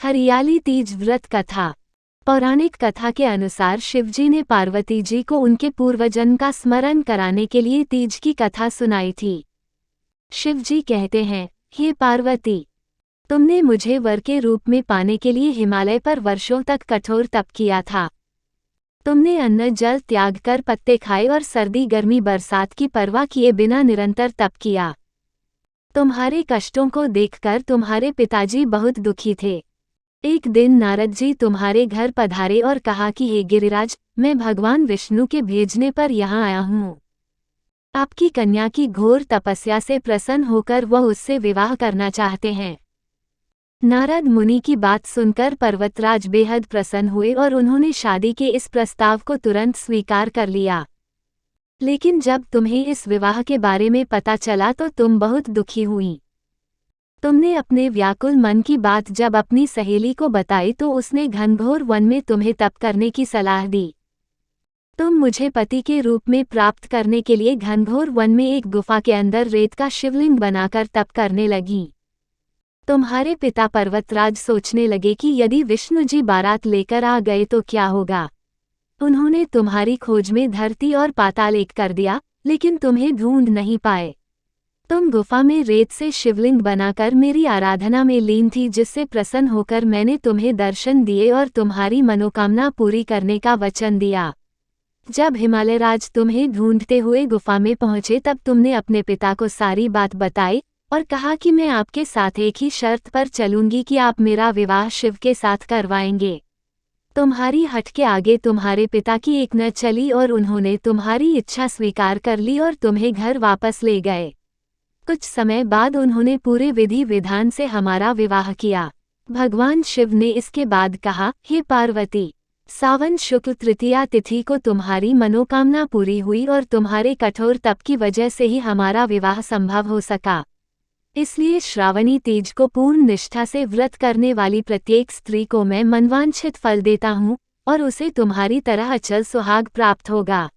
हरियाली तीज व्रत कथा। पौराणिक कथा के अनुसार शिवजी ने पार्वती जी को उनके पूर्वजन्म का स्मरण कराने के लिए तीज की कथा सुनाई थी। शिवजी कहते हैं, हे पार्वती, तुमने मुझे वर के रूप में पाने के लिए हिमालय पर वर्षों तक कठोर तप किया था। तुमने अन्न जल त्याग कर पत्ते खाए और सर्दी गर्मी बरसात की परवाह किए बिना निरंतर तप किया। तुम्हारे कष्टों को देखकर तुम्हारे पिताजी बहुत दुखी थे। एक दिन नारद जी तुम्हारे घर पधारे और कहा कि हे गिरिराज, मैं भगवान विष्णु के भेजने पर यहाँ आया हूँ। आपकी कन्या की घोर तपस्या से प्रसन्न होकर वह उससे विवाह करना चाहते हैं। नारद मुनि की बात सुनकर पर्वतराज बेहद प्रसन्न हुए और उन्होंने शादी के इस प्रस्ताव को तुरंत स्वीकार कर लिया। लेकिन जब तुम्हें इस विवाह के बारे में पता चला तो तुम बहुत दुखी हुई। तुमने अपने व्याकुल मन की बात जब अपनी सहेली को बताई तो उसने घनघोर वन में तुम्हें तप करने की सलाह दी। तुम मुझे पति के रूप में प्राप्त करने के लिए घनघोर वन में एक गुफा के अंदर रेत का शिवलिंग बनाकर तप करने लगी। तुम्हारे पिता पर्वतराज सोचने लगे कि यदि विष्णु जी बारात लेकर आ गए तो क्या होगा। उन्होंने तुम्हारी खोज में धरती और पाताल एक कर दिया, लेकिन तुम्हें ढूंढ नहीं पाए। तुम गुफा में रेत से शिवलिंग बनाकर मेरी आराधना में लीन थी, जिससे प्रसन्न होकर मैंने तुम्हें दर्शन दिए और तुम्हारी मनोकामना पूरी करने का वचन दिया। जब हिमालयराज तुम्हें ढूंढते हुए गुफा में पहुंचे तब तुमने अपने पिता को सारी बात बताई और कहा कि मैं आपके साथ एक ही शर्त पर चलूंगी कि आप मेरा विवाह शिव के साथ करवाएंगे। तुम्हारी हट के आगे तुम्हारे पिता की एक न चली और उन्होंने तुम्हारी इच्छा स्वीकार कर ली और तुम्हें घर वापस ले गए। कुछ समय बाद उन्होंने पूरे विधि विधान से हमारा विवाह किया। भगवान शिव ने इसके बाद कहा, हे पार्वती, सावन शुक्ल तृतीया तिथि को तुम्हारी मनोकामना पूरी हुई और तुम्हारे कठोर तप की वजह से ही हमारा विवाह संभव हो सका। इसलिए श्रावणी तीज को पूर्ण निष्ठा से व्रत करने वाली प्रत्येक स्त्री को मैं मनवांछित फल देता हूँ और उसे तुम्हारी तरह अचल सुहाग प्राप्त होगा।